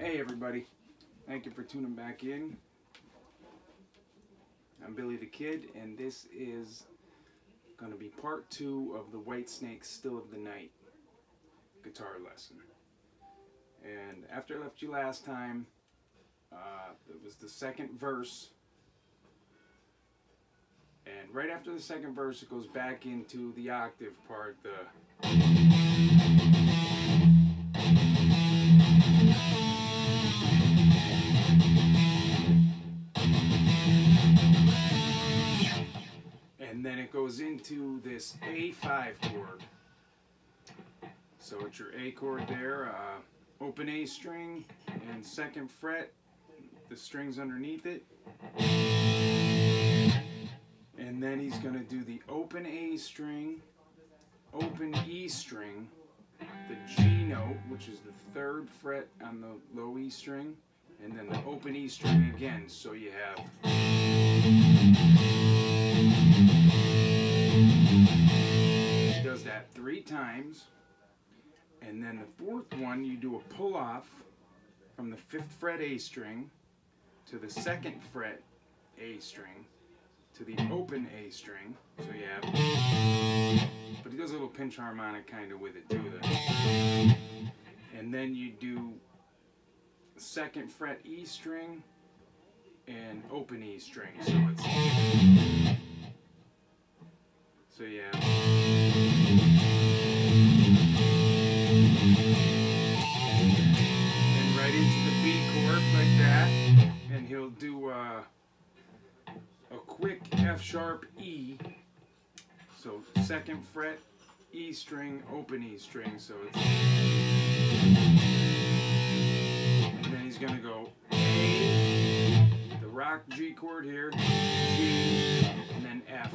Hey everybody, thank you for tuning back in. I'm Billy the Kid, and this is going to be part 2 of the Whitesnake Still of the Night guitar lesson. And after I left you last time, it was the second verse, and right after the second verse it goes back into the octave part, and then it goes into this A5 chord. So it's your A chord there, open A string and second fret, the strings underneath it. And then he's going to do the open A string, open E string, the G note, which is the third fret on the low E string, and then the open E string again. So you have he does that 3 times, and then the fourth one you do a pull off from the 5th fret A string to the 2nd fret A string to the open A string. So you have, but he does a little pinch harmonic kind of with it too there. And then you do 2nd fret E string and open E string. So you have, and right into the B chord like that, and he'll do a quick F sharp E. So 2nd fret E string, open E string. So it's, and then he's gonna go A, the rock G chord here, G, and then F,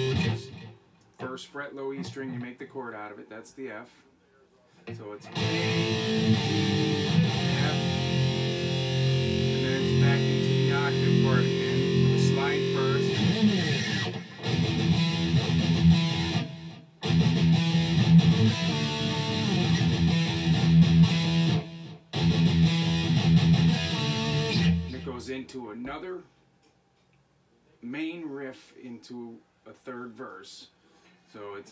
which is 1st fret low E string. You make the chord out of it. That's the F. So it's A, G, F, and then it's back into the octave part again with a slide first. Goes into another main riff into a 3rd verse. So it's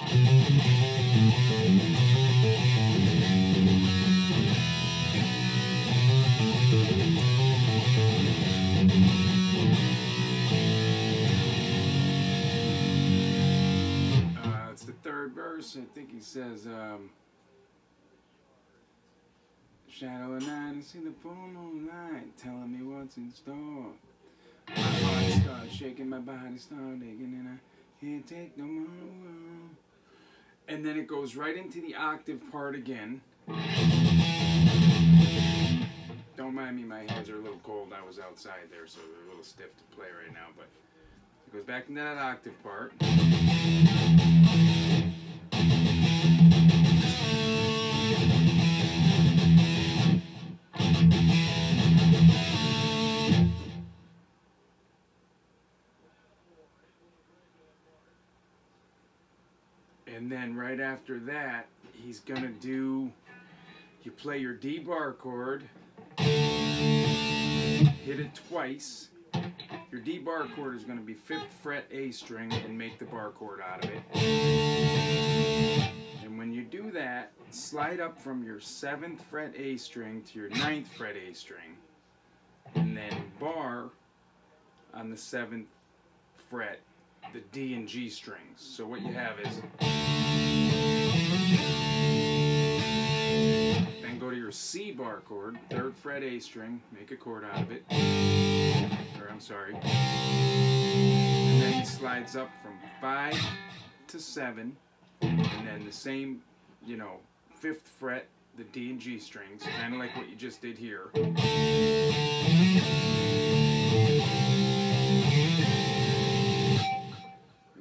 it's the 3rd verse. I think he says shadow of night, I see the full moonlight telling me what's in store. My heart starts shaking, my body starts aching, and I can't take no more. And then it goes right into the octave part again. Don't mind me, my hands are a little cold. I was outside there, so they're a little stiff to play right now. But it goes back into that octave part. And then right after that, he's gonna do, you play your D bar chord, hit it twice. Your D bar chord is gonna be 5th fret A string, and make the bar chord out of it. And when you do that, slide up from your 7th fret A string to your 9th fret A string, and then bar on the 7th fret the D and G strings. So what you have is, then go to your C bar chord, 3rd fret A string, make a chord out of it, or I'm sorry, and then he slides up from 5 to 7, and then the same, 5th fret, the D and G strings, kind of like what you just did here.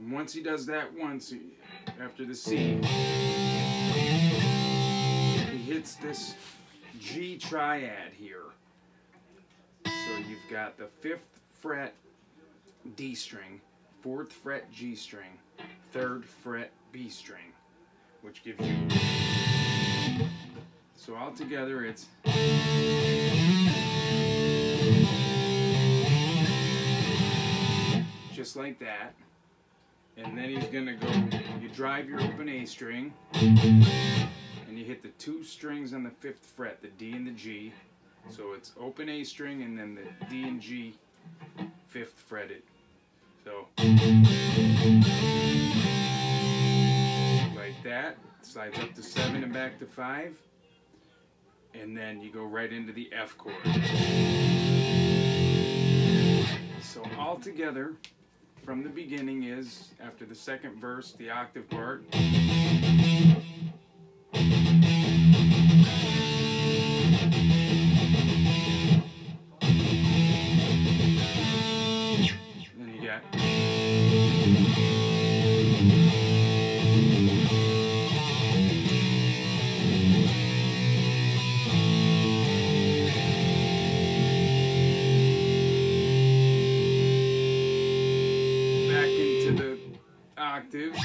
Once he does that once, after the C, he hits this G triad here. So you've got the 5th fret D string, 4th fret G string, 3rd fret B string, which gives you So altogether it's just like that. And then he's gonna go, you drive your open A string, and you hit the 2 strings on the 5th fret, the D and the G. So it's open A string and then the D and G 5th fretted. So like that, slides up to 7 and back to 5, and then you go right into the F chord. So all together from the beginning is, after the 2nd verse, the octave part. Then you got back into the octaves.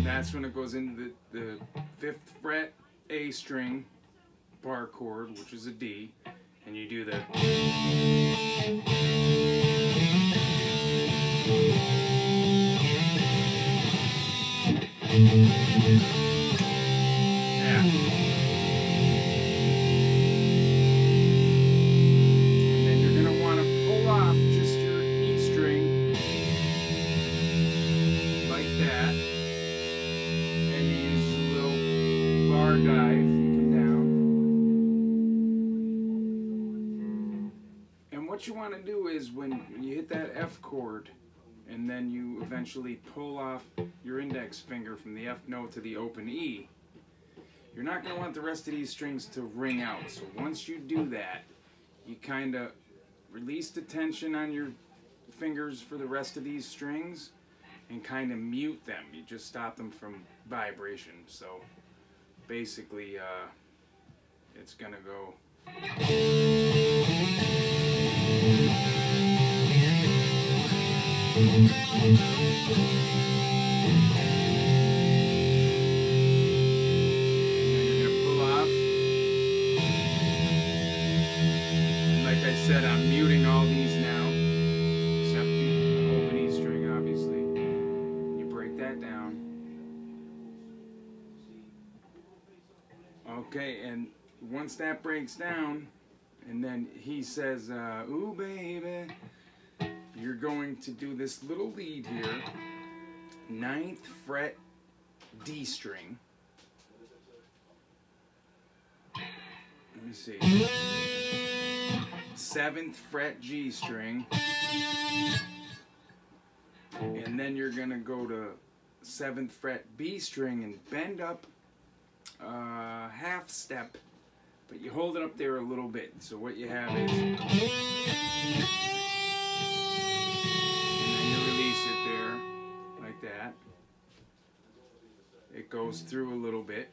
That's when it goes into the 5th fret A string bar chord, which is a D, and you do the F. And then you're going to want to pull off just your E string like that. And you use a little bar dive, you come down. And what you want to do is when you hit that F chord, and then you eventually pull off your index finger from the F note to the open E, you're not going to want the rest of these strings to ring out. So once you do that, you kind of release the tension on your fingers for the rest of these strings and kind of mute them. You just stop them from vibration. So basically, it's going to go. And then you're going to pull off. And like I said, I'm muting all these now, except the open E string, obviously. You break that down. Okay, and once that breaks down, and then he says, ooh baby, you're going to do this little lead here, 9th fret D string. Let me see. 7th fret G string. And then you're going to go to 7th fret B string and bend up half step, but you hold it up there a little bit. So what you have is, and then you release it there like that. It goes through a little bit,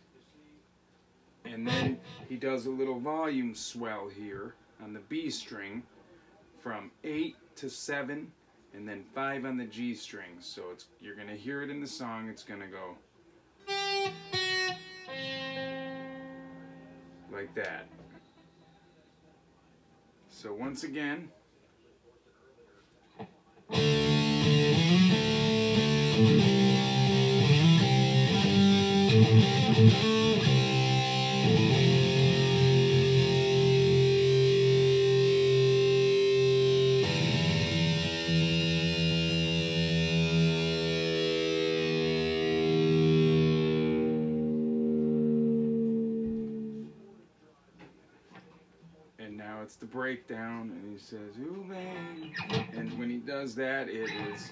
and then he does a little volume swell here on the B string from 8 to 7, and then 5 on the G string. So it's, you're gonna hear it in the song. It's gonna go like that. So once again, it's the breakdown, and he says, ooh, babe. And when he does that, it is.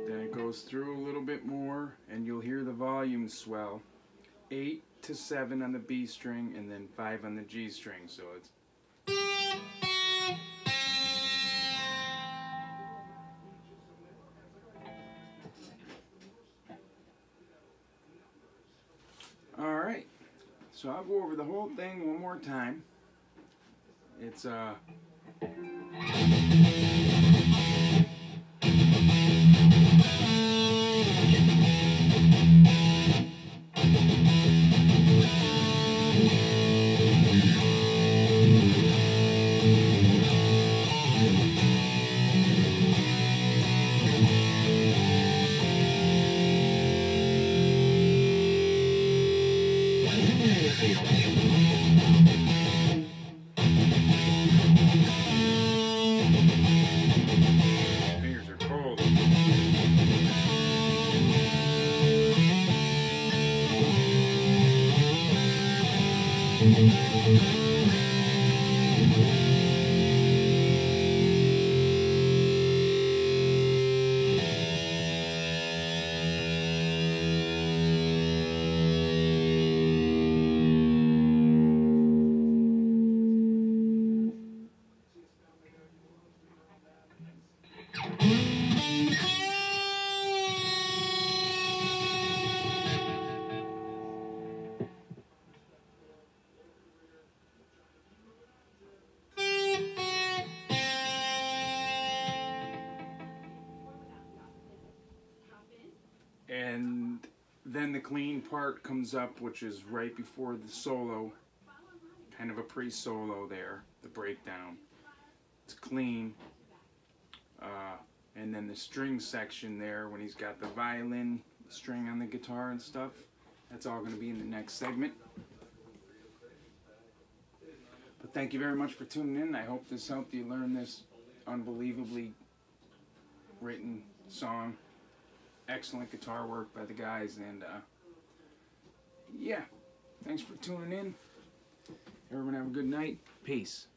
Then it goes through a little bit more, and you'll hear the volume swell. 8 to 7 on the B string, and then 5 on the G string. So it's. All right, So I'll go over the whole thing one more time. It's fingers are cold. And then the clean part comes up, which is right before the solo, kind of a pre-solo there, the breakdown. It's clean. And then the string section there, when he's got the violin string on the guitar and stuff, that's all going to be in the next segment. But thank you very much for tuning in. I hope this helped you learn this unbelievably written song. Excellent guitar work by the guys, and yeah, thanks for tuning in. Everyone have a good night. Peace.